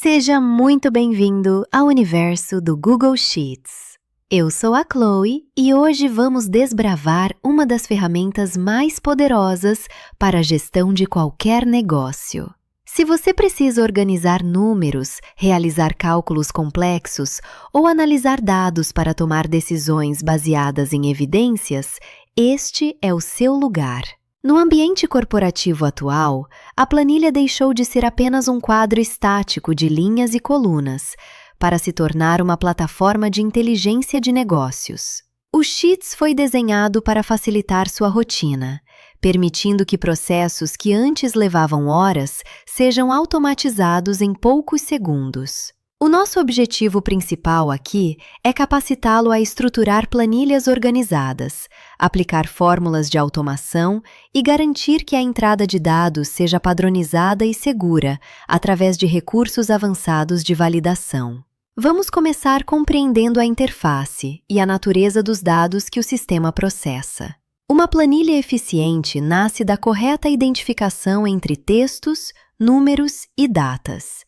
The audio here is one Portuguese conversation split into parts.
Seja muito bem-vindo ao universo do Google Sheets. Eu sou a Chloe e hoje vamos desbravar uma das ferramentas mais poderosas para a gestão de qualquer negócio. Se você precisa organizar números, realizar cálculos complexos ou analisar dados para tomar decisões baseadas em evidências, este é o seu lugar. No ambiente corporativo atual, a planilha deixou de ser apenas um quadro estático de linhas e colunas, para se tornar uma plataforma de inteligência de negócios. O Sheets foi desenhado para facilitar sua rotina, permitindo que processos que antes levavam horas sejam automatizados em poucos segundos. O nosso objetivo principal aqui é capacitá-lo a estruturar planilhas organizadas, aplicar fórmulas de automação e garantir que a entrada de dados seja padronizada e segura através de recursos avançados de validação. Vamos começar compreendendo a interface e a natureza dos dados que o sistema processa. Uma planilha eficiente nasce da correta identificação entre textos, números e datas.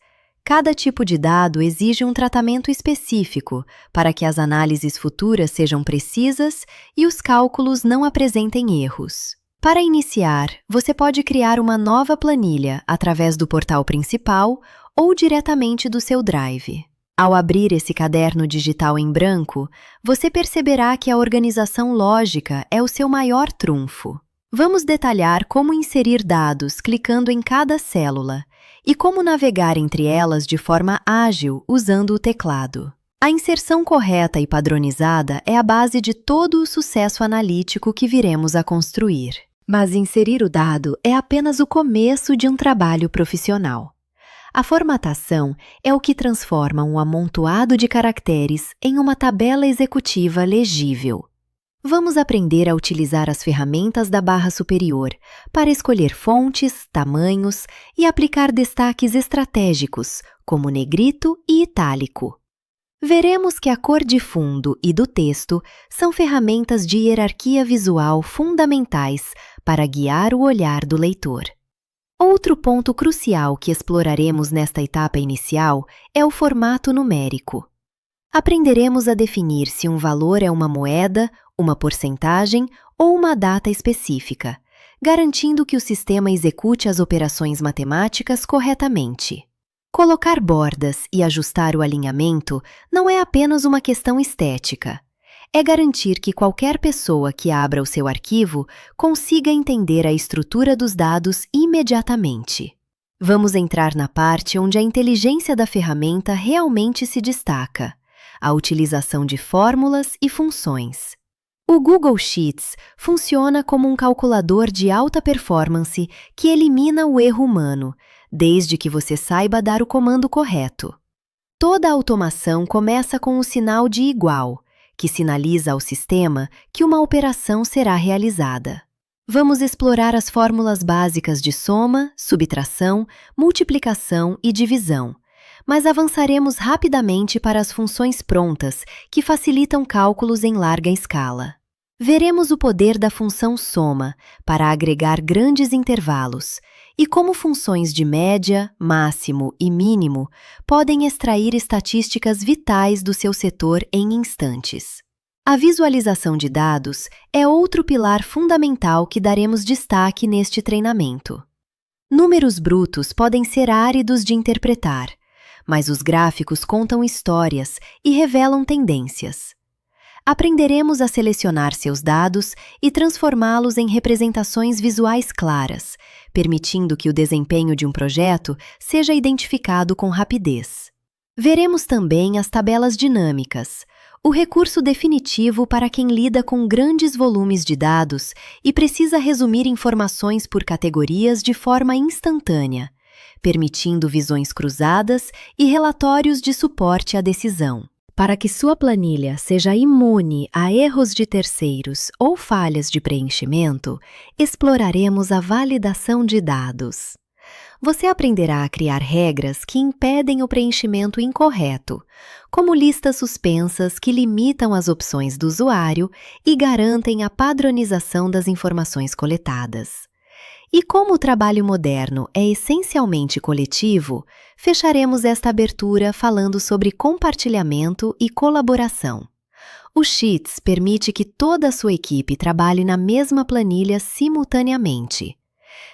Cada tipo de dado exige um tratamento específico para que as análises futuras sejam precisas e os cálculos não apresentem erros. Para iniciar, você pode criar uma nova planilha através do portal principal ou diretamente do seu Drive. Ao abrir esse caderno digital em branco, você perceberá que a organização lógica é o seu maior trunfo. Vamos detalhar como inserir dados clicando em cada célula e como navegar entre elas de forma ágil usando o teclado. A inserção correta e padronizada é a base de todo o sucesso analítico que viremos a construir. Mas inserir o dado é apenas o começo de um trabalho profissional. A formatação é o que transforma um amontoado de caracteres em uma tabela executiva legível. Vamos aprender a utilizar as ferramentas da barra superior para escolher fontes, tamanhos e aplicar destaques estratégicos, como negrito e itálico. Veremos que a cor de fundo e do texto são ferramentas de hierarquia visual fundamentais para guiar o olhar do leitor. Outro ponto crucial que exploraremos nesta etapa inicial é o formato numérico. Aprenderemos a definir se um valor é uma moeda, uma porcentagem ou uma data específica, garantindo que o sistema execute as operações matemáticas corretamente. Colocar bordas e ajustar o alinhamento não é apenas uma questão estética. É garantir que qualquer pessoa que abra o seu arquivo consiga entender a estrutura dos dados imediatamente. Vamos entrar na parte onde a inteligência da ferramenta realmente se destaca: a utilização de fórmulas e funções. O Google Sheets funciona como um calculador de alta performance que elimina o erro humano, desde que você saiba dar o comando correto. Toda a automação começa com o sinal de igual, que sinaliza ao sistema que uma operação será realizada. Vamos explorar as fórmulas básicas de soma, subtração, multiplicação e divisão, mas avançaremos rapidamente para as funções prontas que facilitam cálculos em larga escala. Veremos o poder da função soma para agregar grandes intervalos e como funções de média, máximo e mínimo podem extrair estatísticas vitais do seu setor em instantes. A visualização de dados é outro pilar fundamental que daremos destaque neste treinamento. Números brutos podem ser áridos de interpretar, mas os gráficos contam histórias e revelam tendências. Aprenderemos a selecionar seus dados e transformá-los em representações visuais claras, permitindo que o desempenho de um projeto seja identificado com rapidez. Veremos também as tabelas dinâmicas, o recurso definitivo para quem lida com grandes volumes de dados e precisa resumir informações por categorias de forma instantânea, permitindo visões cruzadas e relatórios de suporte à decisão. Para que sua planilha seja imune a erros de terceiros ou falhas de preenchimento, exploraremos a validação de dados. Você aprenderá a criar regras que impedem o preenchimento incorreto, como listas suspensas que limitam as opções do usuário e garantem a padronização das informações coletadas. E como o trabalho moderno é essencialmente coletivo, fecharemos esta abertura falando sobre compartilhamento e colaboração. O Sheets permite que toda a sua equipe trabalhe na mesma planilha simultaneamente.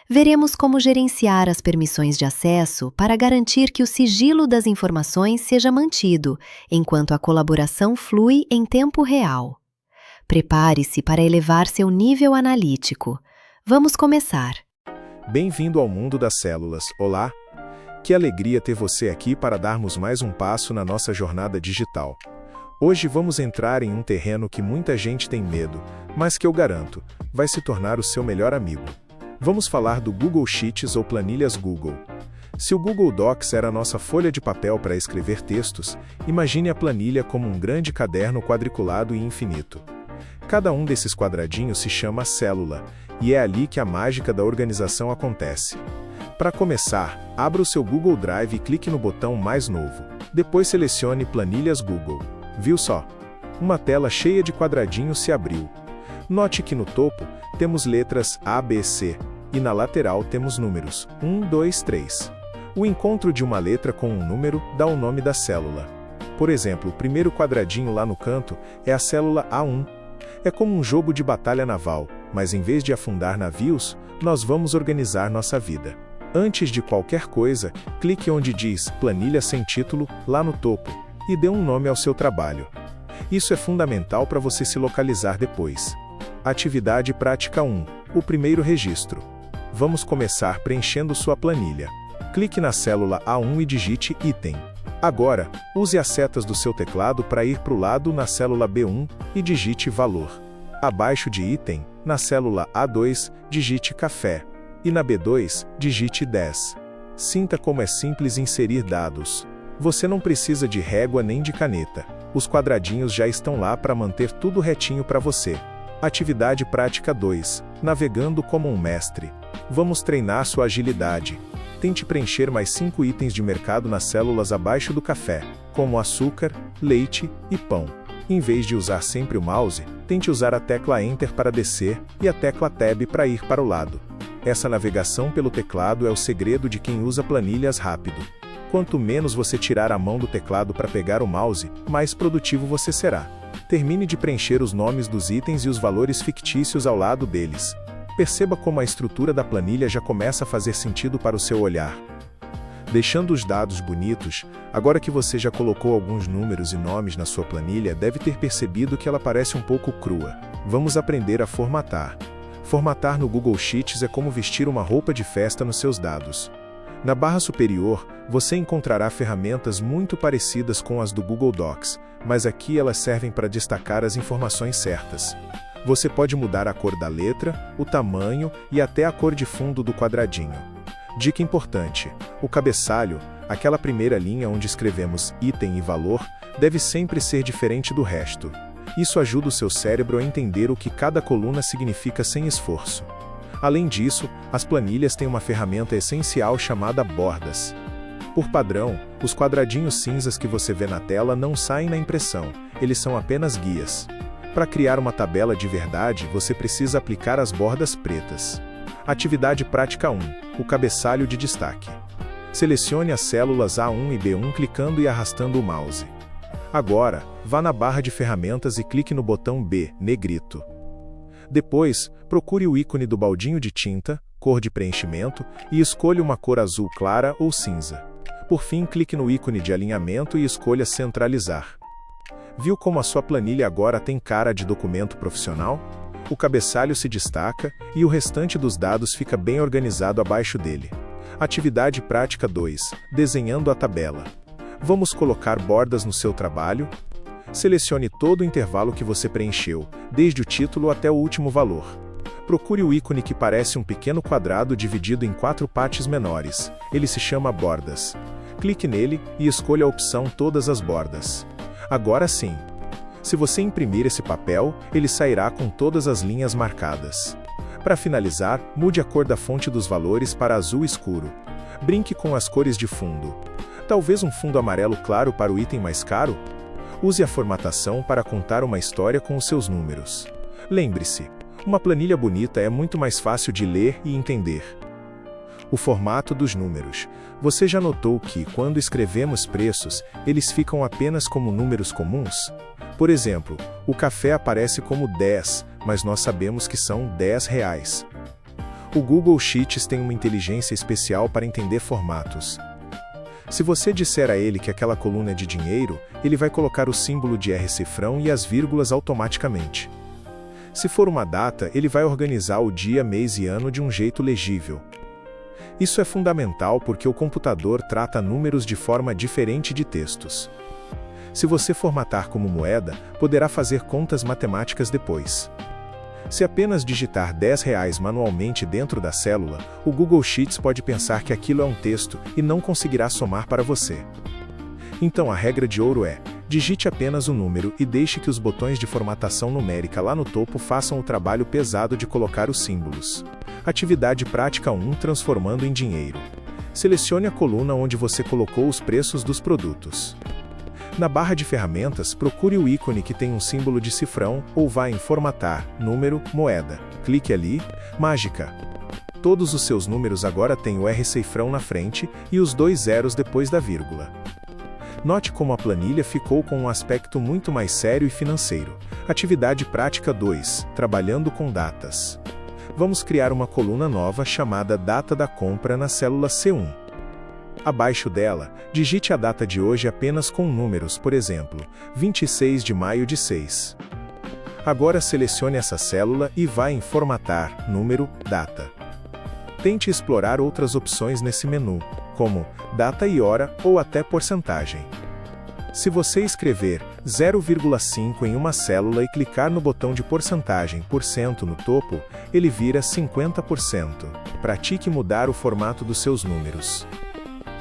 Veremos como gerenciar as permissões de acesso para garantir que o sigilo das informações seja mantido, enquanto a colaboração flui em tempo real. Prepare-se para elevar seu nível analítico. Vamos começar. Bem-vindo ao mundo das células. Olá! Que alegria ter você aqui para darmos mais um passo na nossa jornada digital. Hoje vamos entrar em um terreno que muita gente tem medo, mas que eu garanto, vai se tornar o seu melhor amigo. Vamos falar do Google Sheets ou planilhas Google. Se o Google Docs era a nossa folha de papel para escrever textos, imagine a planilha como um grande caderno quadriculado e infinito. Cada um desses quadradinhos se chama célula, e é ali que a mágica da organização acontece. Para começar, abra o seu Google Drive e clique no botão Mais Novo. Depois selecione Planilhas Google. Viu só? Uma tela cheia de quadradinhos se abriu. Note que no topo temos letras A, B, C, e na lateral temos números 1, 2, 3. O encontro de uma letra com um número dá o nome da célula. Por exemplo, o primeiro quadradinho lá no canto é a célula A1. É como um jogo de batalha naval, mas em vez de afundar navios, nós vamos organizar nossa vida. Antes de qualquer coisa, clique onde diz Planilha sem título, lá no topo, e dê um nome ao seu trabalho. Isso é fundamental para você se localizar depois. Atividade prática 1. O primeiro registro. Vamos começar preenchendo sua planilha. Clique na célula A1 e digite Item. Agora, use as setas do seu teclado para ir para o lado na célula B1 e digite Valor. Abaixo de Item, na célula A2, digite Café. E na B2, digite 10. Sinta como é simples inserir dados. Você não precisa de régua nem de caneta. Os quadradinhos já estão lá para manter tudo retinho para você. Atividade prática 2. Navegando como um mestre. Vamos treinar sua agilidade. Tente preencher mais 5 itens de mercado nas células abaixo do café, como açúcar, leite e pão. Em vez de usar sempre o mouse, tente usar a tecla Enter para descer e a tecla Tab para ir para o lado. Essa navegação pelo teclado é o segredo de quem usa planilhas rápido. Quanto menos você tirar a mão do teclado para pegar o mouse, mais produtivo você será. Termine de preencher os nomes dos itens e os valores fictícios ao lado deles. Perceba como a estrutura da planilha já começa a fazer sentido para o seu olhar. Deixando os dados bonitos, agora que você já colocou alguns números e nomes na sua planilha, deve ter percebido que ela parece um pouco crua. Vamos aprender a formatar. Formatar no Google Sheets é como vestir uma roupa de festa nos seus dados. Na barra superior, você encontrará ferramentas muito parecidas com as do Google Docs, mas aqui elas servem para destacar as informações certas. Você pode mudar a cor da letra, o tamanho e até a cor de fundo do quadradinho. Dica importante: o cabeçalho, aquela primeira linha onde escrevemos item e valor, deve sempre ser diferente do resto. Isso ajuda o seu cérebro a entender o que cada coluna significa sem esforço. Além disso, as planilhas têm uma ferramenta essencial chamada bordas. Por padrão, os quadradinhos cinzas que você vê na tela não saem na impressão, eles são apenas guias. Para criar uma tabela de verdade, você precisa aplicar as bordas pretas. Atividade prática 1. O cabeçalho de destaque. Selecione as células A1 e B1 clicando e arrastando o mouse. Agora, vá na barra de ferramentas e clique no botão B, negrito. Depois, procure o ícone do baldinho de tinta, cor de preenchimento, e escolha uma cor azul clara ou cinza. Por fim, clique no ícone de alinhamento e escolha Centralizar. Viu como a sua planilha agora tem cara de documento profissional? O cabeçalho se destaca e o restante dos dados fica bem organizado abaixo dele. Atividade prática 2. Desenhando a tabela. Vamos colocar bordas no seu trabalho? Selecione todo o intervalo que você preencheu, desde o título até o último valor. Procure o ícone que parece um pequeno quadrado dividido em 4 partes menores. Ele se chama Bordas. Clique nele e escolha a opção Todas as bordas. Agora sim. Se você imprimir esse papel, ele sairá com todas as linhas marcadas. Para finalizar, mude a cor da fonte dos valores para azul escuro. Brinque com as cores de fundo. Talvez um fundo amarelo claro para o item mais caro? Use a formatação para contar uma história com os seus números. Lembre-se, Uma planilha bonita é muito mais fácil de ler e entender. O formato dos números. Você já notou que, quando escrevemos preços, eles ficam apenas como números comuns? Por exemplo, o café aparece como 10, mas nós sabemos que são R$ 10. O Google Sheets tem uma inteligência especial para entender formatos. Se você disser a ele que aquela coluna é de dinheiro, ele vai colocar o símbolo de R cifrão e as vírgulas automaticamente. Se for uma data, ele vai organizar o dia, mês e ano de um jeito legível. Isso é fundamental porque o computador trata números de forma diferente de textos. Se você formatar como moeda, poderá fazer contas matemáticas depois. Se apenas digitar R$ 10 manualmente dentro da célula, o Google Sheets pode pensar que aquilo é um texto e não conseguirá somar para você. Então a regra de ouro é: digite apenas o número e deixe que os botões de formatação numérica lá no topo façam o trabalho pesado de colocar os símbolos. Atividade prática 1: transformando em dinheiro. Selecione a coluna onde você colocou os preços dos produtos. Na barra de ferramentas, procure o ícone que tem um símbolo de cifrão ou vá em Formatar, Número, Moeda. Clique ali. Mágica! Todos os seus números agora têm o R cifrão na frente e os 2 zeros depois da vírgula. Note como a planilha ficou com um aspecto muito mais sério e financeiro. Atividade prática 2: trabalhando com datas. Vamos criar uma coluna nova chamada Data da Compra na célula C1. Abaixo dela, digite a data de hoje apenas com números, por exemplo, 26 de maio de 6. Agora selecione essa célula e vá em Formatar, Número, Data. Tente explorar outras opções nesse menu, como data e hora ou até porcentagem. Se você escrever 0,5 em uma célula e clicar no botão de porcentagem % no topo, ele vira 50%. Pratique mudar o formato dos seus números.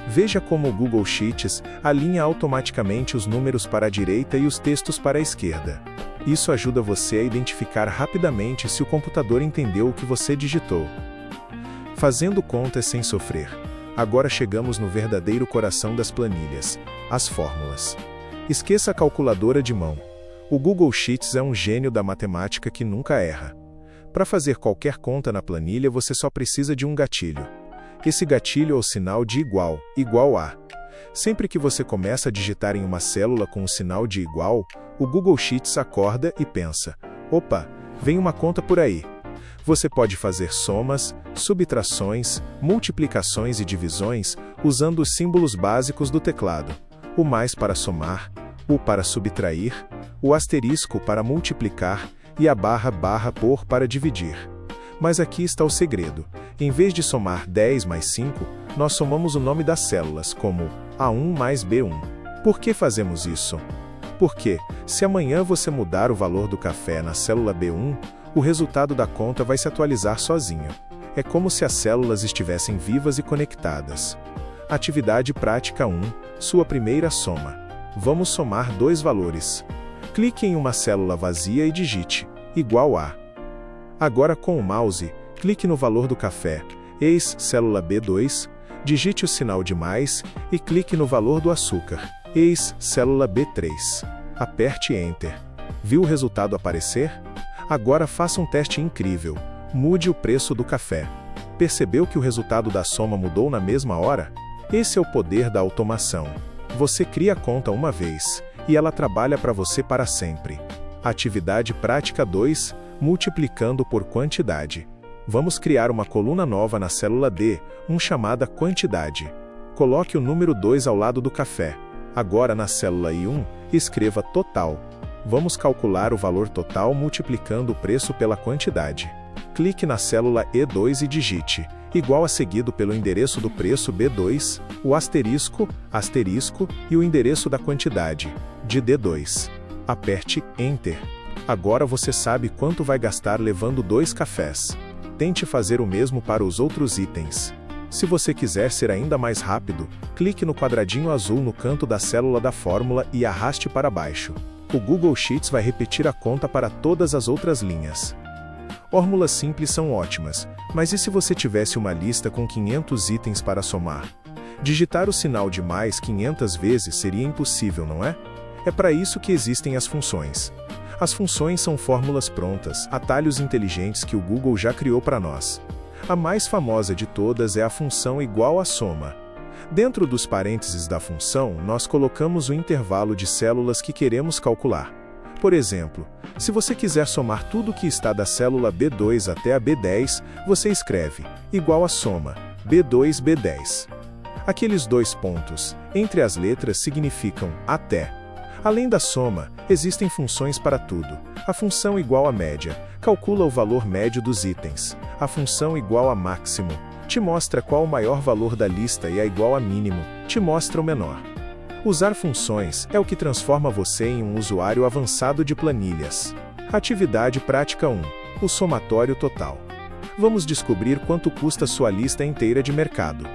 Veja como o Google Sheets alinha automaticamente os números para a direita e os textos para a esquerda. Isso ajuda você a identificar rapidamente se o computador entendeu o que você digitou. Fazendo contas sem sofrer. Agora chegamos no verdadeiro coração das planilhas: as fórmulas. Esqueça a calculadora de mão. O Google Sheets é um gênio da matemática que nunca erra. Para fazer qualquer conta na planilha, você só precisa de um gatilho. Esse gatilho é o sinal de igual a. Sempre que você começa a digitar em uma célula com o sinal de igual, o Google Sheets acorda e pensa: opa, vem uma conta por aí. Você pode fazer somas, subtrações, multiplicações e divisões usando os símbolos básicos do teclado: o mais para somar, o para subtrair, o asterisco para multiplicar e a barra por para dividir. Mas aqui está o segredo: em vez de somar 10 mais 5, nós somamos o nome das células, como A1 mais B1. Por que fazemos isso? Porque, se amanhã você mudar o valor do café na célula B1, o resultado da conta vai se atualizar sozinho. É como se as células estivessem vivas e conectadas. Atividade prática 1: sua primeira soma. Vamos somar dois valores. Clique em uma célula vazia e digite igual a. Agora com o mouse, clique no valor do café, eis célula B2, digite o sinal de mais e clique no valor do açúcar, eis célula B3. Aperte Enter. Viu o resultado aparecer? Agora faça um teste incrível. Mude o preço do café. Percebeu que o resultado da soma mudou na mesma hora? Esse é o poder da automação. Você cria a conta uma vez, e ela trabalha para você para sempre. Atividade prática 2: multiplicando por quantidade. Vamos criar uma coluna nova na célula D, chamada Quantidade. Coloque o número 2 ao lado do café. Agora na célula I1, escreva Total. Vamos calcular o valor total multiplicando o preço pela quantidade. Clique na célula E2 e digite igual a seguido pelo endereço do preço B2, o asterisco e o endereço da quantidade, de D2. Aperte Enter. Agora você sabe quanto vai gastar levando 2 cafés. Tente fazer o mesmo para os outros itens. Se você quiser ser ainda mais rápido, clique no quadradinho azul no canto da célula da fórmula e arraste para baixo. O Google Sheets vai repetir a conta para todas as outras linhas. Fórmulas simples são ótimas, mas e se você tivesse uma lista com 500 itens para somar? Digitar o sinal de mais 500 vezes seria impossível, não é? É para isso que existem as funções. As funções são fórmulas prontas, atalhos inteligentes que o Google já criou para nós. A mais famosa de todas é a função igual à soma. Dentro dos parênteses da função, nós colocamos o intervalo de células que queremos calcular. Por exemplo, se você quiser somar tudo que está da célula B2 até a B10, você escreve igual à soma B2 B10. Aqueles dois pontos entre as letras significam até. Além da soma, existem funções para tudo. A função igual a média calcula o valor médio dos itens. A função igual a máximo te mostra qual o maior valor da lista e a igual a mínimo te mostra o menor. Usar funções é o que transforma você em um usuário avançado de planilhas. Atividade prática 1. O somatório total. Vamos descobrir quanto custa sua lista inteira de mercado.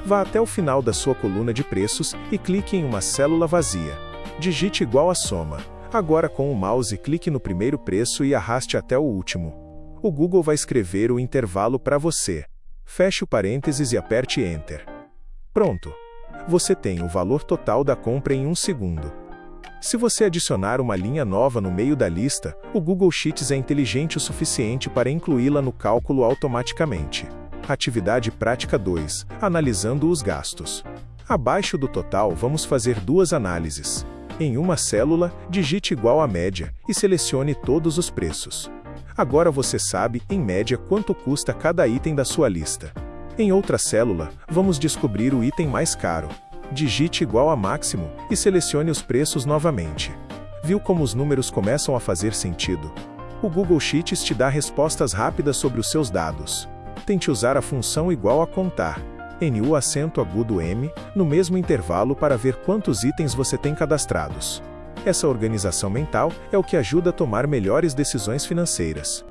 Vá até o final da sua coluna de preços e clique em uma célula vazia. Digite igual à soma. Agora com o mouse clique no primeiro preço e arraste até o último. O Google vai escrever o intervalo para você. Feche o parênteses e aperte Enter. Pronto! Você tem o valor total da compra em 1 segundo. Se você adicionar uma linha nova no meio da lista, o Google Sheets é inteligente o suficiente para incluí-la no cálculo automaticamente. Atividade prática 2. Analisando os gastos. Abaixo do total, vamos fazer duas análises. Em uma célula, digite igual à média e selecione todos os preços. Agora você sabe, em média, quanto custa cada item da sua lista. Em outra célula, vamos descobrir o item mais caro. Digite igual a máximo e selecione os preços novamente. Viu como os números começam a fazer sentido? O Google Sheets te dá respostas rápidas sobre os seus dados. Tente usar a função igual a contar, NU acento agudo M, no mesmo intervalo para ver quantos itens você tem cadastrados. Essa organização mental é o que ajuda a tomar melhores decisões financeiras.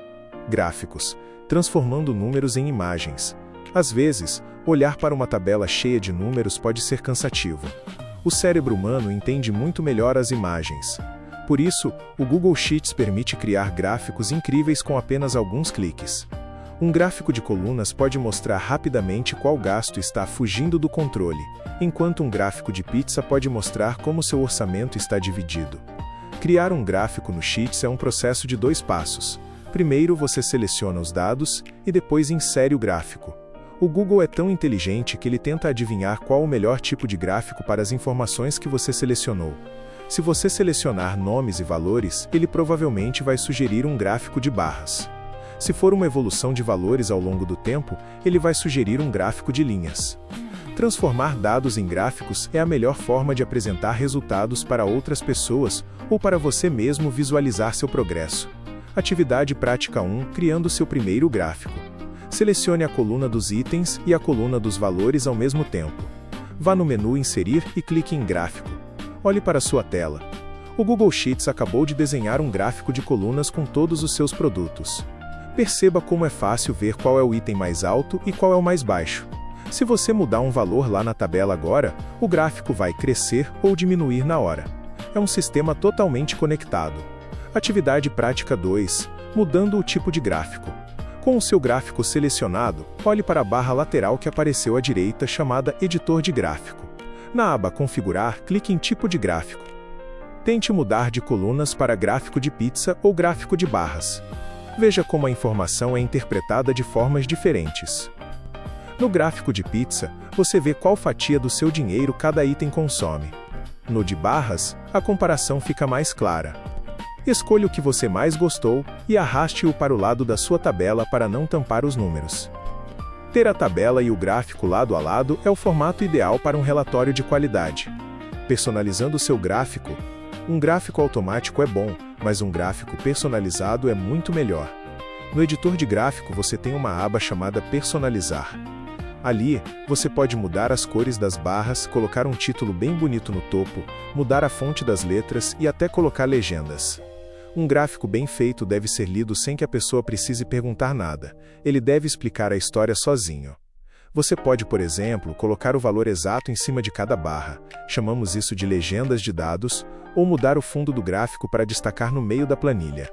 Gráficos. Transformando números em imagens. Às vezes, olhar para uma tabela cheia de números pode ser cansativo. O cérebro humano entende muito melhor as imagens. Por isso, o Google Sheets permite criar gráficos incríveis com apenas alguns cliques. Um gráfico de colunas pode mostrar rapidamente qual gasto está fugindo do controle, enquanto um gráfico de pizza pode mostrar como seu orçamento está dividido. Criar um gráfico no Sheets é um processo de 2 passos. Primeiro você seleciona os dados e depois insere o gráfico. O Google é tão inteligente que ele tenta adivinhar qual o melhor tipo de gráfico para as informações que você selecionou. Se você selecionar nomes e valores, ele provavelmente vai sugerir um gráfico de barras. Se for uma evolução de valores ao longo do tempo, ele vai sugerir um gráfico de linhas. Transformar dados em gráficos é a melhor forma de apresentar resultados para outras pessoas ou para você mesmo visualizar seu progresso. Atividade prática 1. Criando seu primeiro gráfico. Selecione a coluna dos itens e a coluna dos valores ao mesmo tempo. Vá no menu Inserir e clique em Gráfico. Olhe para sua tela. O Google Sheets acabou de desenhar um gráfico de colunas com todos os seus produtos. Perceba como é fácil ver qual é o item mais alto e qual é o mais baixo. Se você mudar um valor lá na tabela agora, o gráfico vai crescer ou diminuir na hora. É um sistema totalmente conectado. Atividade prática 2. Mudando o tipo de gráfico. Com o seu gráfico selecionado, olhe para a barra lateral que apareceu à direita chamada Editor de Gráfico. Na aba Configurar, clique em Tipo de Gráfico. Tente mudar de colunas para gráfico de pizza ou gráfico de barras. Veja como a informação é interpretada de formas diferentes. No gráfico de pizza, você vê qual fatia do seu dinheiro cada item consome. No de barras, a comparação fica mais clara. Escolha o que você mais gostou e arraste-o para o lado da sua tabela para não tampar os números. Ter a tabela e o gráfico lado a lado é o formato ideal para um relatório de qualidade. Personalizando seu gráfico. Um gráfico automático é bom, mas um gráfico personalizado é muito melhor. No editor de gráfico você tem uma aba chamada Personalizar. Ali, você pode mudar as cores das barras, colocar um título bem bonito no topo, mudar a fonte das letras e até colocar legendas. Um gráfico bem feito deve ser lido sem que a pessoa precise perguntar nada. Ele deve explicar a história sozinho. Você pode, por exemplo, colocar o valor exato em cima de cada barra, chamamos isso de legendas de dados, ou mudar o fundo do gráfico para destacar no meio da planilha.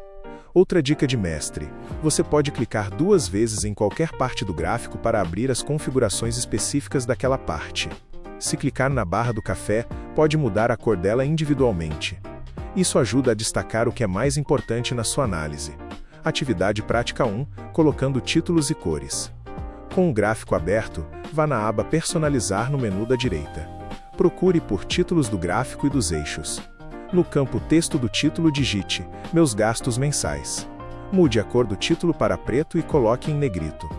Outra dica de mestre: você pode clicar 2 vezes em qualquer parte do gráfico para abrir as configurações específicas daquela parte. Se clicar na barra do café, pode mudar a cor dela individualmente. Isso ajuda a destacar o que é mais importante na sua análise. Atividade prática 1, colocando títulos e cores. Com o gráfico aberto, vá na aba Personalizar no menu da direita. Procure por títulos do gráfico e dos eixos. No campo Texto do título digite Meus gastos mensais. Mude a cor do título para preto e coloque em negrito.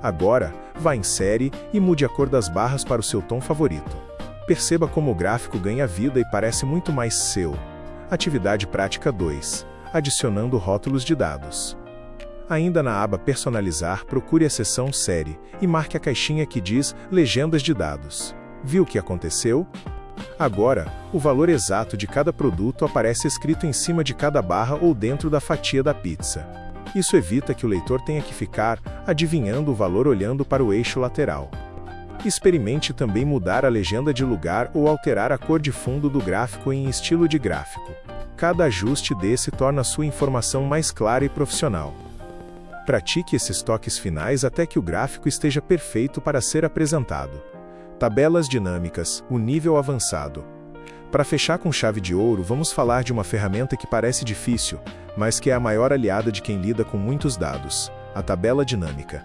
Agora, vá em Série e mude a cor das barras para o seu tom favorito. Perceba como o gráfico ganha vida e parece muito mais seu. Atividade prática 2. Adicionando rótulos de dados. Ainda na aba Personalizar, procure a seção Série e marque a caixinha que diz Legendas de dados. Viu o que aconteceu? Agora, o valor exato de cada produto aparece escrito em cima de cada barra ou dentro da fatia da pizza. Isso evita que o leitor tenha que ficar adivinhando o valor olhando para o eixo lateral. Experimente também mudar a legenda de lugar ou alterar a cor de fundo do gráfico em estilo de gráfico. Cada ajuste desse torna sua informação mais clara e profissional. Pratique esses toques finais até que o gráfico esteja perfeito para ser apresentado. Tabelas dinâmicas, o nível avançado. Para fechar com chave de ouro, vamos falar de uma ferramenta que parece difícil, mas que é a maior aliada de quem lida com muitos dados: a tabela dinâmica.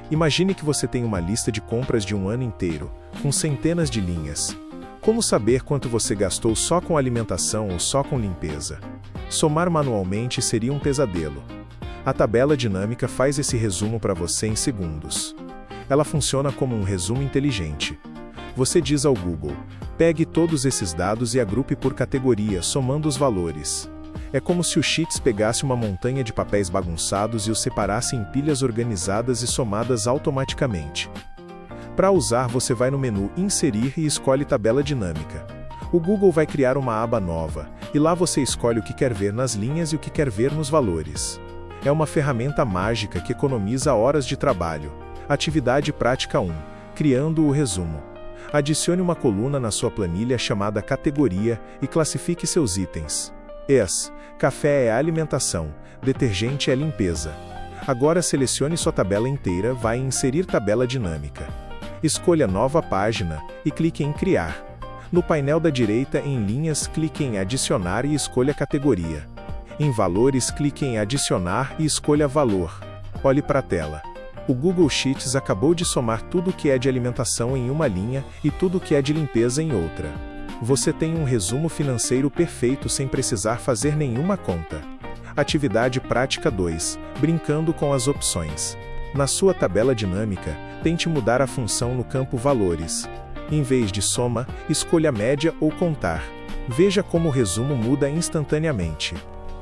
Imagine que você tem uma lista de compras de um ano inteiro, com centenas de linhas. Como saber quanto você gastou só com alimentação ou só com limpeza? Somar manualmente seria um pesadelo. A tabela dinâmica faz esse resumo para você em segundos. Ela funciona como um resumo inteligente. Você diz ao Google: pegue todos esses dados e agrupe por categoria, somando os valores. É como se o Sheets pegasse uma montanha de papéis bagunçados e os separasse em pilhas organizadas e somadas automaticamente. Para usar, você vai no menu Inserir e escolhe Tabela Dinâmica. O Google vai criar uma aba nova, e lá você escolhe o que quer ver nas linhas e o que quer ver nos valores. É uma ferramenta mágica que economiza horas de trabalho. Atividade prática 1. Criando o resumo. Adicione uma coluna na sua planilha chamada Categoria e classifique seus itens. Café é alimentação, detergente é limpeza. Agora selecione sua tabela inteira, vai em Inserir tabela dinâmica. Escolha Nova página e clique em Criar. No painel da direita em Linhas, clique em Adicionar e escolha Categoria. Em Valores, clique em Adicionar e escolha Valor. Olhe para a tela. O Google Sheets acabou de somar tudo o que é de alimentação em uma linha e tudo o que é de limpeza em outra. Você tem um resumo financeiro perfeito sem precisar fazer nenhuma conta. Atividade prática 2. Brincando com as opções. Na sua tabela dinâmica, tente mudar a função no campo Valores. Em vez de soma, escolha média ou contar. Veja como o resumo muda instantaneamente.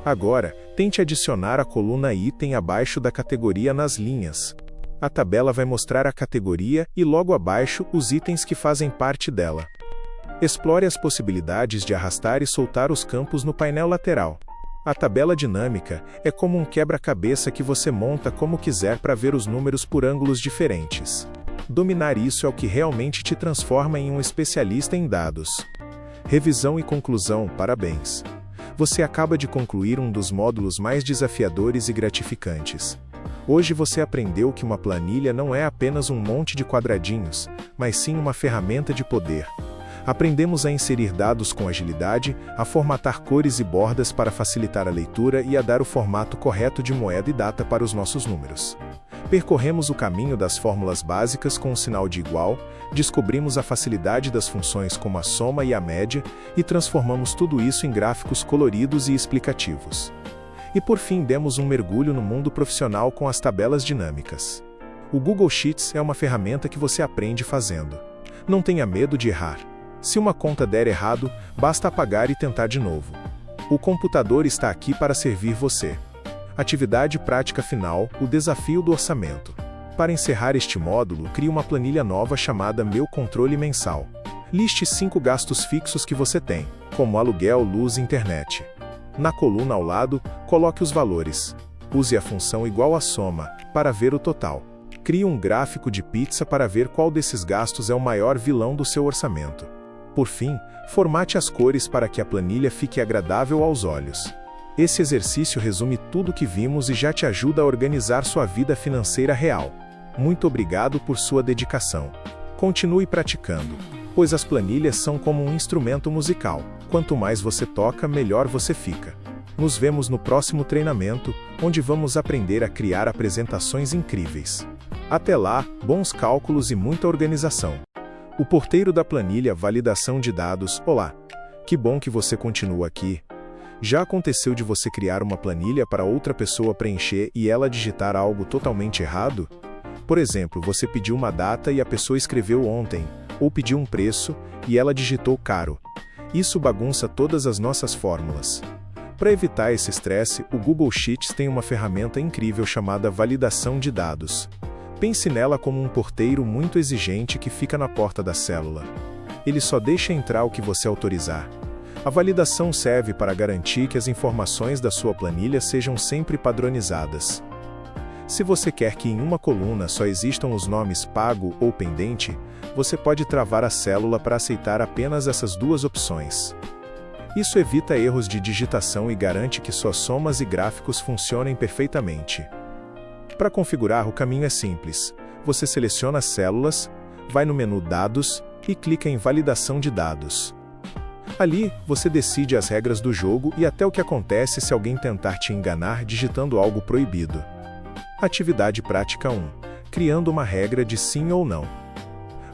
Agora, tente adicionar a coluna item abaixo da categoria nas linhas. A tabela vai mostrar a categoria e logo abaixo os itens que fazem parte dela. Explore as possibilidades de arrastar e soltar os campos no painel lateral. A tabela dinâmica é como um quebra-cabeça que você monta como quiser para ver os números por ângulos diferentes. Dominar isso é o que realmente te transforma em um especialista em dados. Revisão e conclusão, parabéns! Você acaba de concluir um dos módulos mais desafiadores e gratificantes. Hoje você aprendeu que uma planilha não é apenas um monte de quadradinhos, mas sim uma ferramenta de poder. Aprendemos a inserir dados com agilidade, a formatar cores e bordas para facilitar a leitura e a dar o formato correto de moeda e data para os nossos números. Percorremos o caminho das fórmulas básicas com o sinal de igual, descobrimos a facilidade das funções como a soma e a média, e transformamos tudo isso em gráficos coloridos e explicativos. E por fim demos um mergulho no mundo profissional com as tabelas dinâmicas. O Google Sheets é uma ferramenta que você aprende fazendo. Não tenha medo de errar. Se uma conta der errado, basta apagar e tentar de novo. O computador está aqui para servir você. Atividade prática final, o desafio do orçamento. Para encerrar este módulo, crie uma planilha nova chamada Meu Controle Mensal. Liste 5 gastos fixos que você tem, como aluguel, luz e internet. Na coluna ao lado, coloque os valores. Use a função igual a soma, para ver o total. Crie um gráfico de pizza para ver qual desses gastos é o maior vilão do seu orçamento. Por fim, formate as cores para que a planilha fique agradável aos olhos. Esse exercício resume tudo o que vimos e já te ajuda a organizar sua vida financeira real. Muito obrigado por sua dedicação. Continue praticando, pois as planilhas são como um instrumento musical. Quanto mais você toca, melhor você fica. Nos vemos no próximo treinamento, onde vamos aprender a criar apresentações incríveis. Até lá, bons cálculos e muita organização. O porteiro da planilha Validação de Dados. Olá! Que bom que você continua aqui. Já aconteceu de você criar uma planilha para outra pessoa preencher e ela digitar algo totalmente errado? Por exemplo, você pediu uma data e a pessoa escreveu ontem, ou pediu um preço e ela digitou caro. Isso bagunça todas as nossas fórmulas. Para evitar esse estresse, o Google Sheets tem uma ferramenta incrível chamada Validação de Dados. Pense nela como um porteiro muito exigente que fica na porta da célula. Ele só deixa entrar o que você autorizar. A validação serve para garantir que as informações da sua planilha sejam sempre padronizadas. Se você quer que em uma coluna só existam os nomes pago ou pendente, você pode travar a célula para aceitar apenas essas duas opções. Isso evita erros de digitação e garante que suas somas e gráficos funcionem perfeitamente. Para configurar, o caminho é simples. Você seleciona as células, vai no menu Dados e clica em Validação de Dados. Ali, você decide as regras do jogo e até o que acontece se alguém tentar te enganar digitando algo proibido. Atividade prática 1. Criando uma regra de sim ou não.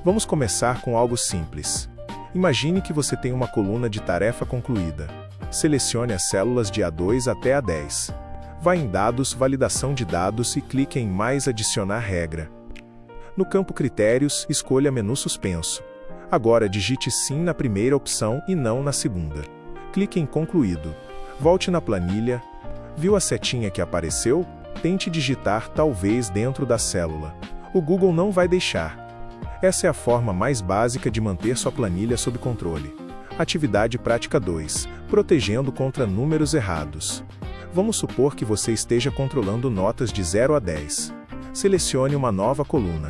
Vamos começar com algo simples. Imagine que você tem uma coluna de tarefa concluída. Selecione as células de A2 até A10. Vá em Dados, Validação de Dados e clique em Mais Adicionar Regra. No campo Critérios, escolha Menu Suspenso. Agora digite sim na primeira opção e não na segunda. Clique em Concluído. Volte na planilha. Viu a setinha que apareceu? Tente digitar talvez dentro da célula. O Google não vai deixar. Essa é a forma mais básica de manter sua planilha sob controle. Atividade prática 2. Protegendo contra números errados. Vamos supor que você esteja controlando notas de 0 a 10. Selecione uma nova coluna.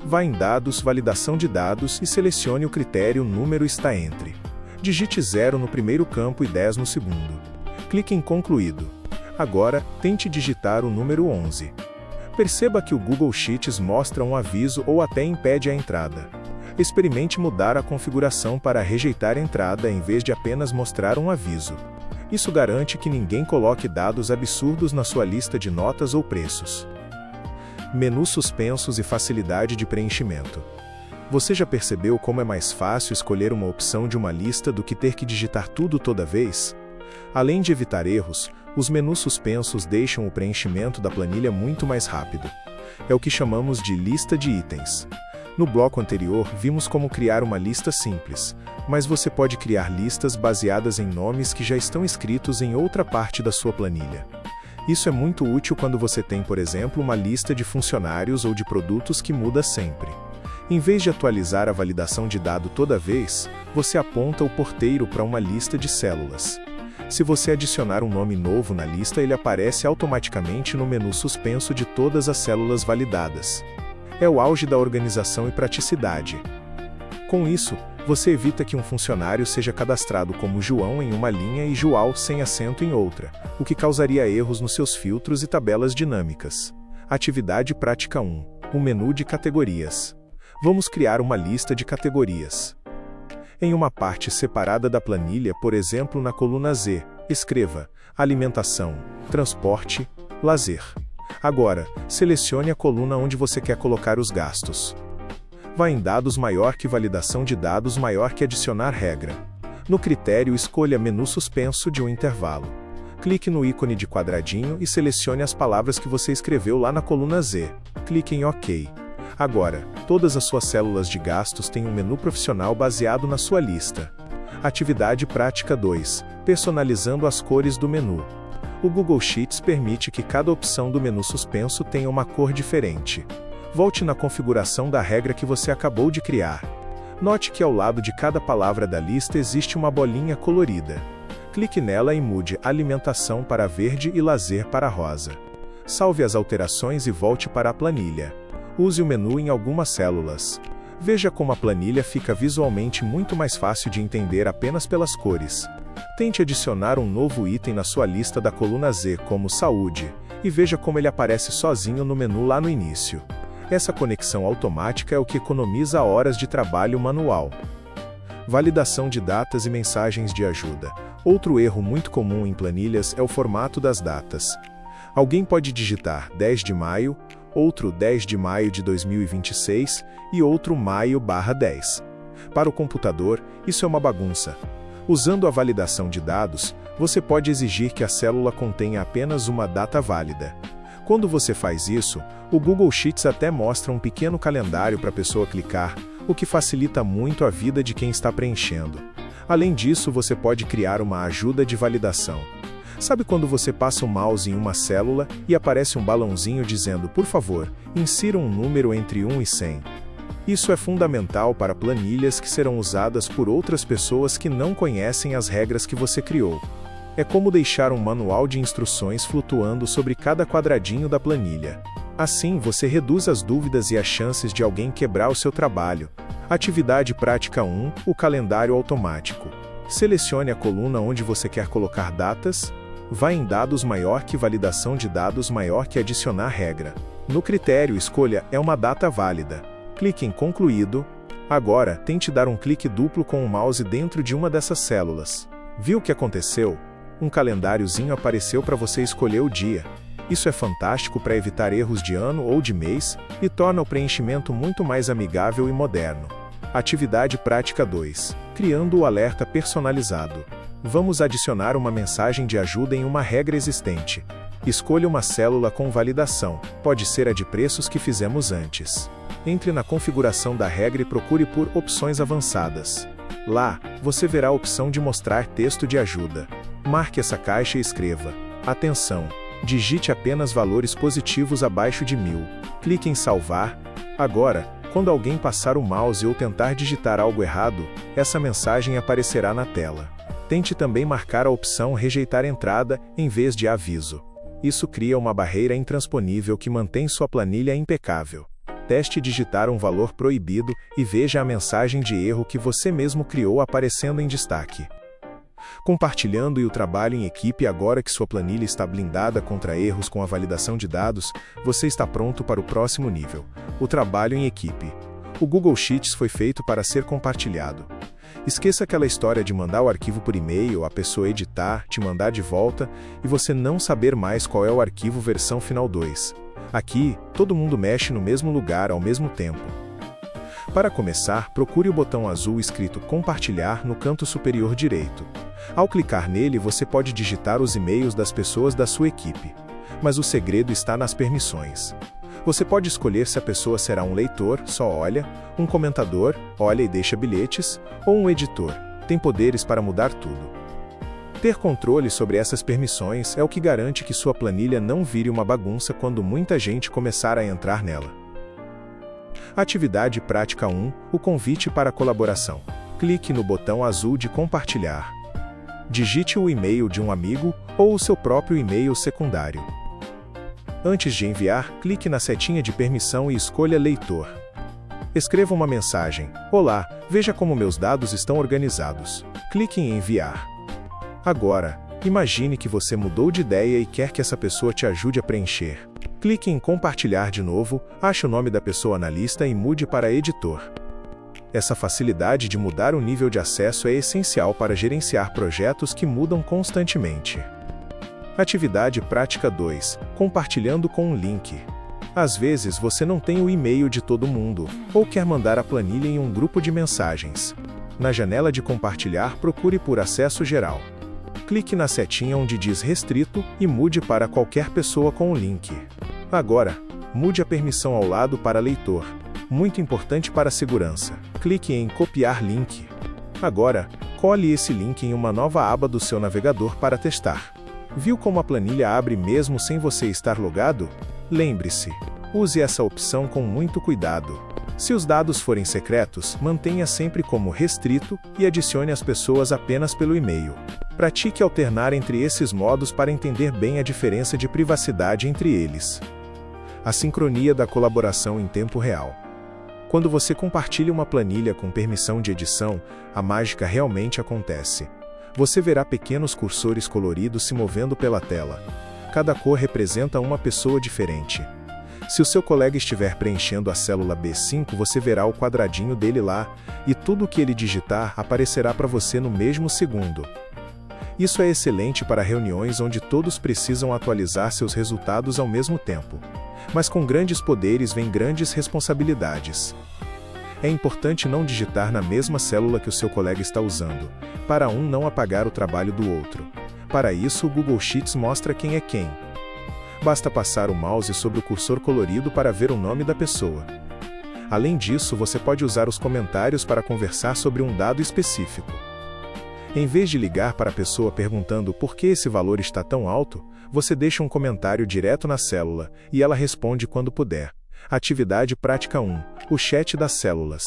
Vá em Dados, Validação de Dados e selecione o critério Número está entre. Digite 0 no primeiro campo e 10 no segundo. Clique em Concluído. Agora, tente digitar o número 11. Perceba que o Google Sheets mostra um aviso ou até impede a entrada. Experimente mudar a configuração para rejeitar a entrada em vez de apenas mostrar um aviso. Isso garante que ninguém coloque dados absurdos na sua lista de notas ou preços. Menus suspensos e facilidade de preenchimento. Você já percebeu como é mais fácil escolher uma opção de uma lista do que ter que digitar tudo toda vez? Além de evitar erros, os menus suspensos deixam o preenchimento da planilha muito mais rápido. É o que chamamos de lista de itens. No bloco anterior, vimos como criar uma lista simples, mas você pode criar listas baseadas em nomes que já estão escritos em outra parte da sua planilha. Isso é muito útil quando você tem, por exemplo, uma lista de funcionários ou de produtos que muda sempre. Em vez de atualizar a validação de dado toda vez, você aponta o porteiro para uma lista de células. Se você adicionar um nome novo na lista, ele aparece automaticamente no menu suspenso de todas as células validadas. É o auge da organização e praticidade. Com isso, você evita que um funcionário seja cadastrado como João em uma linha e João sem acento em outra, o que causaria erros nos seus filtros e tabelas dinâmicas. Atividade prática 1. O menu de categorias. Vamos criar uma lista de categorias. Em uma parte separada da planilha, por exemplo na coluna Z, escreva Alimentação, Transporte, Lazer. Agora, selecione a coluna onde você quer colocar os gastos. Vá em Dados maior que Validação de Dados maior que Adicionar Regra. No critério, escolha Menu Suspenso de um intervalo. Clique no ícone de quadradinho e selecione as palavras que você escreveu lá na coluna Z. Clique em OK. Agora, todas as suas células de gastos têm um menu profissional baseado na sua lista. Atividade prática 2. Personalizando as cores do menu. O Google Sheets permite que cada opção do menu suspenso tenha uma cor diferente. Volte na configuração da regra que você acabou de criar. Note que ao lado de cada palavra da lista existe uma bolinha colorida. Clique nela e mude Alimentação para verde e Lazer para rosa. Salve as alterações e volte para a planilha. Use o menu em algumas células. Veja como a planilha fica visualmente muito mais fácil de entender apenas pelas cores. Tente adicionar um novo item na sua lista da coluna Z, como Saúde, e veja como ele aparece sozinho no menu lá no início. Essa conexão automática é o que economiza horas de trabalho manual. Validação de datas e mensagens de ajuda. Outro erro muito comum em planilhas é o formato das datas. Alguém pode digitar 10 de maio, outro 10 de maio de 2026 e outro maio/10. Para o computador, isso é uma bagunça. Usando a validação de dados, você pode exigir que a célula contenha apenas uma data válida. Quando você faz isso, o Google Sheets até mostra um pequeno calendário para a pessoa clicar, o que facilita muito a vida de quem está preenchendo. Além disso, você pode criar uma ajuda de validação. Sabe quando você passa o mouse em uma célula e aparece um balãozinho dizendo, por favor, insira um número entre 1 e 100? Isso é fundamental para planilhas que serão usadas por outras pessoas que não conhecem as regras que você criou. É como deixar um manual de instruções flutuando sobre cada quadradinho da planilha. Assim, você reduz as dúvidas e as chances de alguém quebrar o seu trabalho. Atividade prática 1, o calendário automático. Selecione a coluna onde você quer colocar datas. Vá em dados maior que validação de dados maior que adicionar regra. No critério, escolha é uma data válida. Clique em concluído. Agora, tente dar um clique duplo com o mouse dentro de uma dessas células. Viu o que aconteceu? Um calendáriozinho apareceu para você escolher o dia. Isso é fantástico para evitar erros de ano ou de mês e torna o preenchimento muito mais amigável e moderno. Atividade prática 2. Criando o alerta personalizado. Vamos adicionar uma mensagem de ajuda em uma regra existente. Escolha uma célula com validação, pode ser a de preços que fizemos antes. Entre na configuração da regra e procure por opções avançadas. Lá, você verá a opção de mostrar texto de ajuda. Marque essa caixa e escreva: atenção, digite apenas valores positivos abaixo de 1000. Clique em salvar. Agora, quando alguém passar o mouse ou tentar digitar algo errado, essa mensagem aparecerá na tela. Tente também marcar a opção rejeitar entrada em vez de aviso. Isso cria uma barreira intransponível que mantém sua planilha impecável. Teste digitar um valor proibido e veja a mensagem de erro que você mesmo criou aparecendo em destaque. Compartilhando e o trabalho em equipe. Agora que sua planilha está blindada contra erros com a validação de dados, você está pronto para o próximo nível: o trabalho em equipe. O Google Sheets foi feito para ser compartilhado. Esqueça aquela história de mandar o arquivo por e-mail, a pessoa editar, te mandar de volta e você não saber mais qual é o arquivo versão final 2. Aqui, todo mundo mexe no mesmo lugar ao mesmo tempo. Para começar, procure o botão azul escrito Compartilhar no canto superior direito. Ao clicar nele, você pode digitar os e-mails das pessoas da sua equipe. Mas o segredo está nas permissões. Você pode escolher se a pessoa será um leitor, só olha, um comentador, olha e deixa bilhetes, ou um editor, tem poderes para mudar tudo. Ter controle sobre essas permissões é o que garante que sua planilha não vire uma bagunça quando muita gente começar a entrar nela. Atividade prática 1, o convite para colaboração. Clique no botão azul de compartilhar. Digite o e-mail de um amigo ou o seu próprio e-mail secundário. Antes de enviar, clique na setinha de permissão e escolha Leitor. Escreva uma mensagem: Olá, veja como meus dados estão organizados. Clique em Enviar. Agora, imagine que você mudou de ideia e quer que essa pessoa te ajude a preencher. Clique em Compartilhar de novo, ache o nome da pessoa na lista e mude para Editor. Essa facilidade de mudar o nível de acesso é essencial para gerenciar projetos que mudam constantemente. Atividade prática 2, compartilhando com um link. Às vezes você não tem o e-mail de todo mundo, ou quer mandar a planilha em um grupo de mensagens. Na janela de compartilhar, procure por acesso geral. Clique na setinha onde diz restrito e mude para qualquer pessoa com o link. Agora, mude a permissão ao lado para leitor. Muito importante para a segurança. Clique em copiar link. Agora, cole esse link em uma nova aba do seu navegador para testar. Viu como a planilha abre mesmo sem você estar logado? Lembre-se, use essa opção com muito cuidado. Se os dados forem secretos, mantenha sempre como restrito e adicione as pessoas apenas pelo e-mail. Pratique alternar entre esses modos para entender bem a diferença de privacidade entre eles. A sincronia da colaboração em tempo real. Quando você compartilha uma planilha com permissão de edição, a mágica realmente acontece. Você verá pequenos cursores coloridos se movendo pela tela. Cada cor representa uma pessoa diferente. Se o seu colega estiver preenchendo a célula B5, você verá o quadradinho dele lá, e tudo o que ele digitar aparecerá para você no mesmo segundo. Isso é excelente para reuniões onde todos precisam atualizar seus resultados ao mesmo tempo. Mas com grandes poderes vem grandes responsabilidades. É importante não digitar na mesma célula que o seu colega está usando, para um não apagar o trabalho do outro. Para isso, o Google Sheets mostra quem é quem. Basta passar o mouse sobre o cursor colorido para ver o nome da pessoa. Além disso, você pode usar os comentários para conversar sobre um dado específico. Em vez de ligar para a pessoa perguntando por que esse valor está tão alto, você deixa um comentário direto na célula, e ela responde quando puder. Atividade prática 1. O chat das células.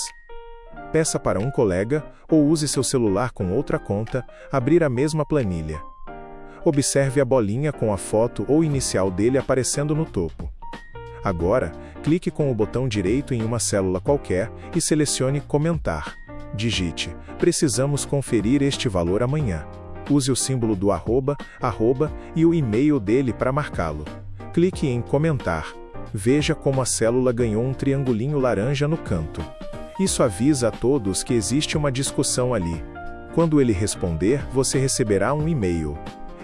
Peça para um colega, ou use seu celular com outra conta, abrir a mesma planilha. Observe a bolinha com a foto ou inicial dele aparecendo no topo. Agora, clique com o botão direito em uma célula qualquer e selecione Comentar. Digite: precisamos conferir este valor amanhã. Use o símbolo do arroba e o e-mail dele para marcá-lo. Clique em Comentar. Veja como a célula ganhou um triangulinho laranja no canto. Isso avisa a todos que existe uma discussão ali. Quando ele responder, você receberá um e-mail.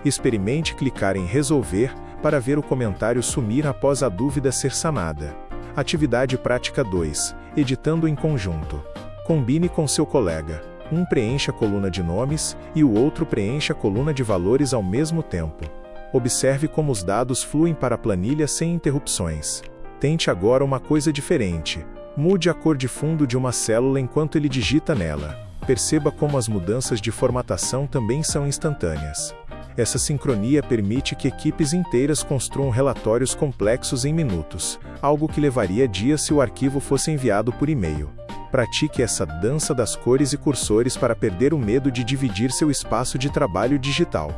Experimente clicar em Resolver para ver o comentário sumir após a dúvida ser sanada. Atividade prática 2. Editando em conjunto. Combine com seu colega. Um preencha a coluna de nomes e o outro preencha a coluna de valores ao mesmo tempo. Observe como os dados fluem para a planilha sem interrupções. Tente agora uma coisa diferente. Mude a cor de fundo de uma célula enquanto ele digita nela. Perceba como as mudanças de formatação também são instantâneas. Essa sincronia permite que equipes inteiras construam relatórios complexos em minutos, algo que levaria dias se o arquivo fosse enviado por e-mail. Pratique essa dança das cores e cursores para perder o medo de dividir seu espaço de trabalho digital.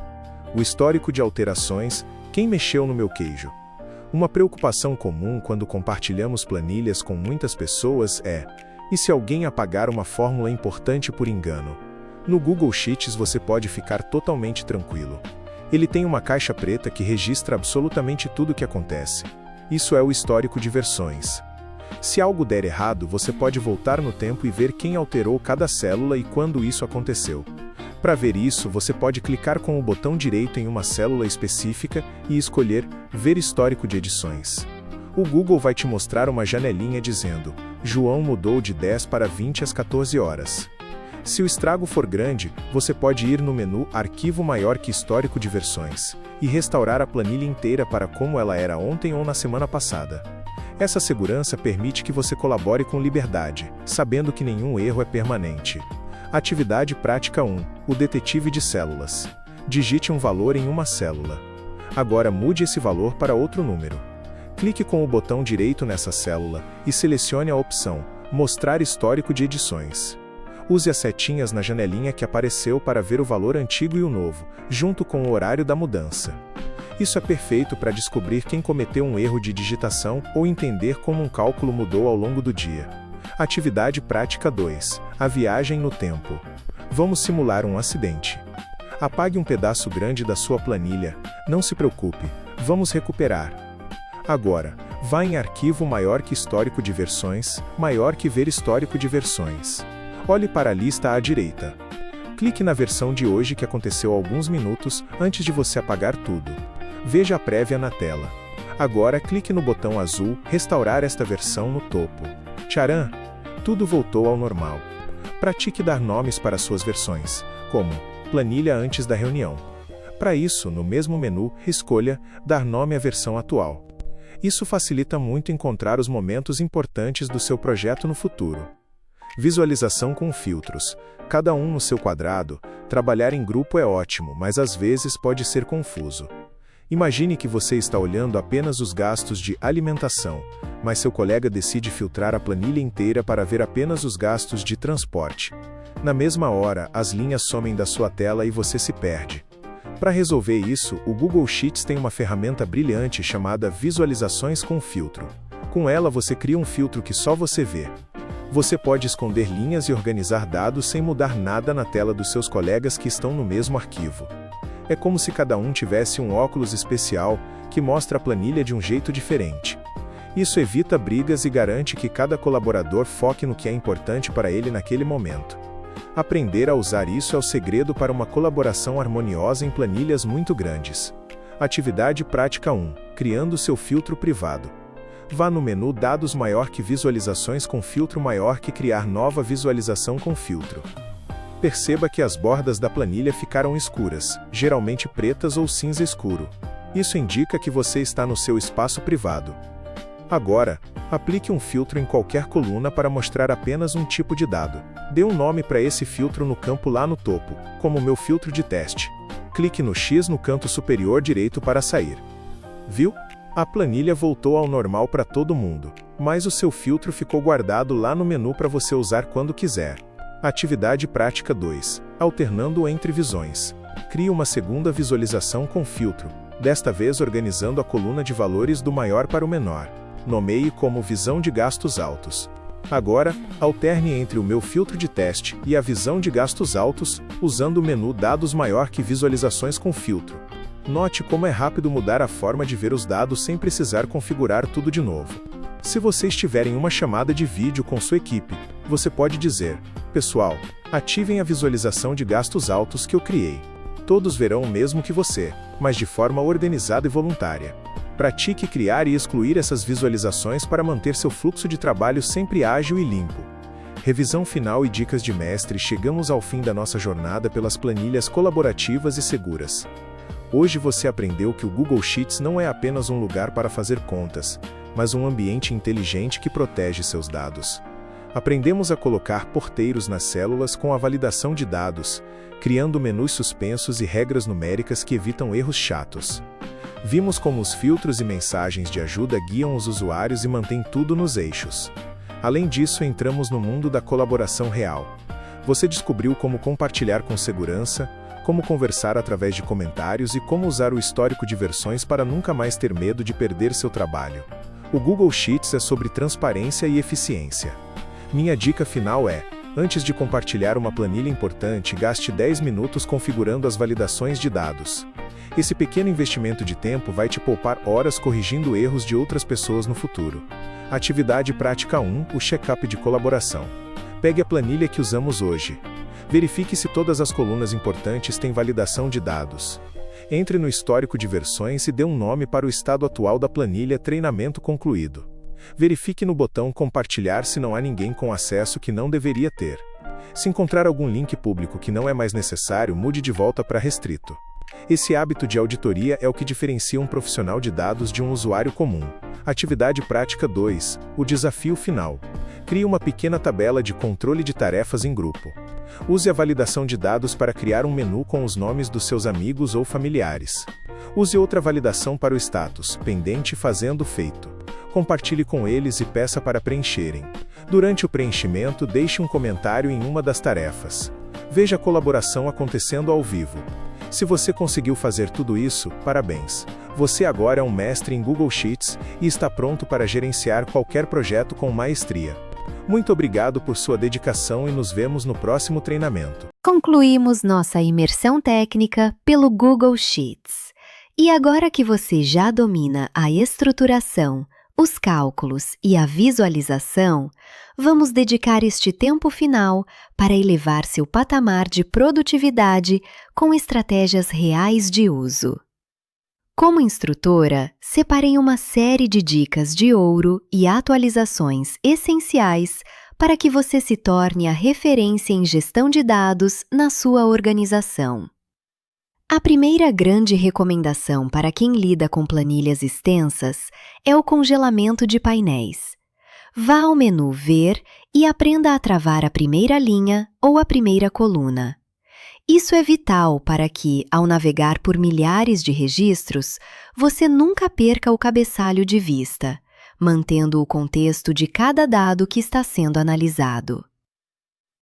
O histórico de alterações: quem mexeu no meu queijo? Uma preocupação comum quando compartilhamos planilhas com muitas pessoas é: e se alguém apagar uma fórmula importante por engano? No Google Sheets você pode ficar totalmente tranquilo. Ele tem uma caixa preta que registra absolutamente tudo o que acontece. Isso é o histórico de versões. Se algo der errado, você pode voltar no tempo e ver quem alterou cada célula e quando isso aconteceu. Para ver isso, você pode clicar com o botão direito em uma célula específica e escolher Ver histórico de edições. O Google vai te mostrar uma janelinha dizendo: João mudou de 10 para 20 às 14 horas. Se o estrago for grande, você pode ir no menu Arquivo Maior que Histórico de Versões e restaurar a planilha inteira para como ela era ontem ou na semana passada. Essa segurança permite que você colabore com liberdade, sabendo que nenhum erro é permanente. Atividade prática 1. O detetive de células. Digite um valor em uma célula. Agora mude esse valor para outro número. Clique com o botão direito nessa célula e selecione a opção Mostrar histórico de edições. Use as setinhas na janelinha que apareceu para ver o valor antigo e o novo, junto com o horário da mudança. Isso é perfeito para descobrir quem cometeu um erro de digitação ou entender como um cálculo mudou ao longo do dia. Atividade prática 2. A viagem no tempo. Vamos simular um acidente. Apague um pedaço grande da sua planilha. Não se preocupe, vamos recuperar. Agora, vá em Arquivo Maior que Histórico de Versões, Maior que Ver histórico de versões. Olhe para a lista à direita. Clique na versão de hoje que aconteceu há alguns minutos antes de você apagar tudo. Veja a prévia na tela. Agora clique no botão azul Restaurar esta versão no topo. Tcharam! Tudo voltou ao normal. Pratique dar nomes para suas versões, como Planilha antes da reunião. Para isso, no mesmo menu, escolha Dar nome à versão atual. Isso facilita muito encontrar os momentos importantes do seu projeto no futuro. Visualização com filtros. Cada um no seu quadrado. Trabalhar em grupo é ótimo, mas às vezes pode ser confuso. Imagine que você está olhando apenas os gastos de alimentação, mas seu colega decide filtrar a planilha inteira para ver apenas os gastos de transporte. Na mesma hora, as linhas somem da sua tela e você se perde. Para resolver isso, o Google Sheets tem uma ferramenta brilhante chamada Visualizações com filtro. Com ela você cria um filtro que só você vê. Você pode esconder linhas e organizar dados sem mudar nada na tela dos seus colegas que estão no mesmo arquivo. É como se cada um tivesse um óculos especial que mostra a planilha de um jeito diferente. Isso evita brigas e garante que cada colaborador foque no que é importante para ele naquele momento. Aprender a usar isso é o segredo para uma colaboração harmoniosa em planilhas muito grandes. Atividade prática 1. Criando seu filtro privado. Vá no menu Dados maior que Visualizações com filtro maior que Criar nova visualização com filtro. Perceba que as bordas da planilha ficaram escuras, geralmente pretas ou cinza escuro. Isso indica que você está no seu espaço privado. Agora, aplique um filtro em qualquer coluna para mostrar apenas um tipo de dado. Dê um nome para esse filtro no campo lá no topo, como meu filtro de teste. Clique no X no canto superior direito para sair. Viu? A planilha voltou ao normal para todo mundo, mas o seu filtro ficou guardado lá no menu para você usar quando quiser. Atividade prática 2. Alternando entre visões. Crie uma segunda visualização com filtro, desta vez organizando a coluna de valores do maior para o menor. Nomeie como Visão de Gastos Altos. Agora, alterne entre o meu filtro de teste e a visão de gastos altos, usando o menu Dados maior que Visualizações com filtro. Note como é rápido mudar a forma de ver os dados sem precisar configurar tudo de novo. Se você estiver em uma chamada de vídeo com sua equipe, você pode dizer: pessoal, ativem a visualização de gastos altos que eu criei. Todos verão o mesmo que você, mas de forma organizada e voluntária. Pratique criar e excluir essas visualizações para manter seu fluxo de trabalho sempre ágil e limpo. Revisão final e dicas de mestre. Chegamos ao fim da nossa jornada pelas planilhas colaborativas e seguras. Hoje você aprendeu que o Google Sheets não é apenas um lugar para fazer contas, mas um ambiente inteligente que protege seus dados. Aprendemos a colocar porteiros nas células com a validação de dados, criando menus suspensos e regras numéricas que evitam erros chatos. Vimos como os filtros e mensagens de ajuda guiam os usuários e mantêm tudo nos eixos. Além disso, entramos no mundo da colaboração real. Você descobriu como compartilhar com segurança, como conversar através de comentários e como usar o histórico de versões para nunca mais ter medo de perder seu trabalho. O Google Sheets é sobre transparência e eficiência. Minha dica final é: antes de compartilhar uma planilha importante, gaste 10 minutos configurando as validações de dados. Esse pequeno investimento de tempo vai te poupar horas corrigindo erros de outras pessoas no futuro. Atividade prática 1. O check-up de colaboração. Pegue a planilha que usamos hoje. Verifique se todas as colunas importantes têm validação de dados. Entre no histórico de versões e dê um nome para o estado atual da planilha. Treinamento concluído. Verifique no botão compartilhar se não há ninguém com acesso que não deveria ter. Se encontrar algum link público que não é mais necessário, mude de volta para restrito. Esse hábito de auditoria é o que diferencia um profissional de dados de um usuário comum. Atividade prática 2. O desafio final. Crie uma pequena tabela de controle de tarefas em grupo. Use a validação de dados para criar um menu com os nomes dos seus amigos ou familiares. Use outra validação para o status, pendente fazendo feito. Compartilhe com eles e peça para preencherem. Durante o preenchimento, deixe um comentário em uma das tarefas. Veja a colaboração acontecendo ao vivo. Se você conseguiu fazer tudo isso, parabéns! Você agora é um mestre em Google Sheets e está pronto para gerenciar qualquer projeto com maestria. Muito obrigado por sua dedicação e nos vemos no próximo treinamento. Concluímos nossa imersão técnica pelo Google Sheets. E agora que você já domina a estruturação, os cálculos e a visualização, vamos dedicar este tempo final para elevar seu patamar de produtividade com estratégias reais de uso. Como instrutora, separei uma série de dicas de ouro e atualizações essenciais para que você se torne a referência em gestão de dados na sua organização. A primeira grande recomendação para quem lida com planilhas extensas é o congelamento de painéis. Vá ao menu Ver e aprenda a travar a primeira linha ou a primeira coluna. Isso é vital para que, ao navegar por milhares de registros, você nunca perca o cabeçalho de vista, mantendo o contexto de cada dado que está sendo analisado.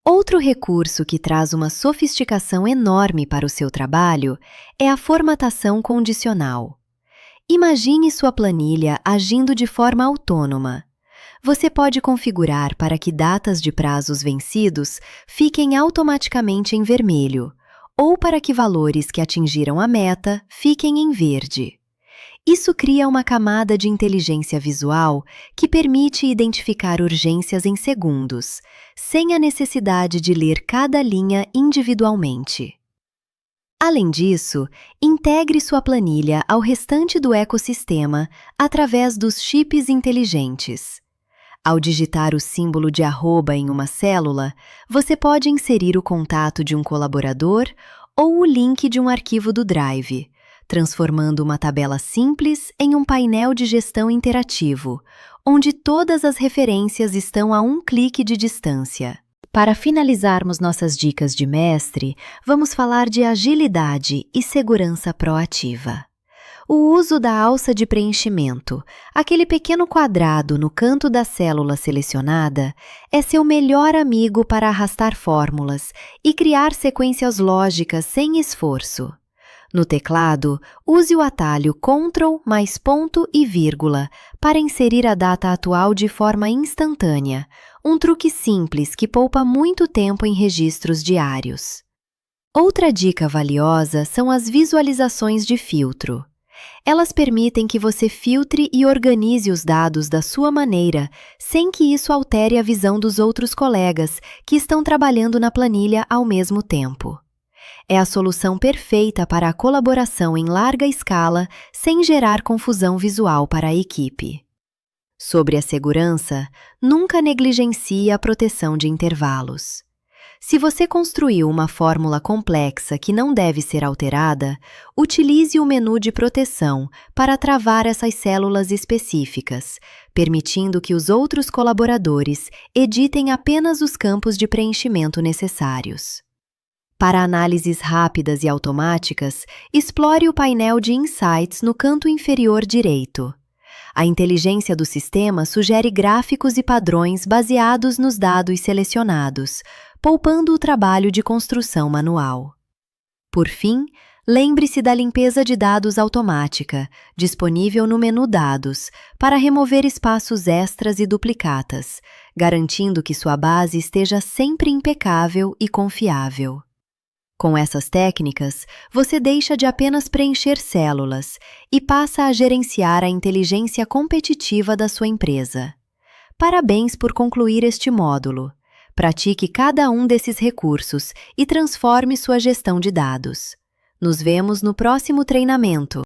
Outro recurso que traz uma sofisticação enorme para o seu trabalho é a formatação condicional. Imagine sua planilha agindo de forma autônoma. Você pode configurar para que datas de prazos vencidos fiquem automaticamente em vermelho, ou para que valores que atingiram a meta fiquem em verde. Isso cria uma camada de inteligência visual que permite identificar urgências em segundos, sem a necessidade de ler cada linha individualmente. Além disso, integre sua planilha ao restante do ecossistema através dos chips inteligentes. Ao digitar o símbolo de arroba em uma célula, você pode inserir o contato de um colaborador ou o link de um arquivo do Drive, transformando uma tabela simples em um painel de gestão interativo, onde todas as referências estão a um clique de distância. Para finalizarmos nossas dicas de mestre, vamos falar de agilidade e segurança proativa. O uso da alça de preenchimento, aquele pequeno quadrado no canto da célula selecionada, é seu melhor amigo para arrastar fórmulas e criar sequências lógicas sem esforço. No teclado, use o atalho Ctrl mais ponto e vírgula para inserir a data atual de forma instantânea, um truque simples que poupa muito tempo em registros diários. Outra dica valiosa são as visualizações de filtro. Elas permitem que você filtre e organize os dados da sua maneira, sem que isso altere a visão dos outros colegas que estão trabalhando na planilha ao mesmo tempo. É a solução perfeita para a colaboração em larga escala, sem gerar confusão visual para a equipe. Sobre a segurança, nunca negligencie a proteção de intervalos. Se você construiu uma fórmula complexa que não deve ser alterada, utilize o menu de proteção para travar essas células específicas, permitindo que os outros colaboradores editem apenas os campos de preenchimento necessários. Para análises rápidas e automáticas, explore o painel de Insights no canto inferior direito. A inteligência do sistema sugere gráficos e padrões baseados nos dados selecionados, poupando o trabalho de construção manual. Por fim, lembre-se da limpeza de dados automática, disponível no menu Dados, para remover espaços extras e duplicatas, garantindo que sua base esteja sempre impecável e confiável. Com essas técnicas, você deixa de apenas preencher células e passa a gerenciar a inteligência competitiva da sua empresa. Parabéns por concluir este módulo. Pratique cada um desses recursos e transforme sua gestão de dados. Nos vemos no próximo treinamento.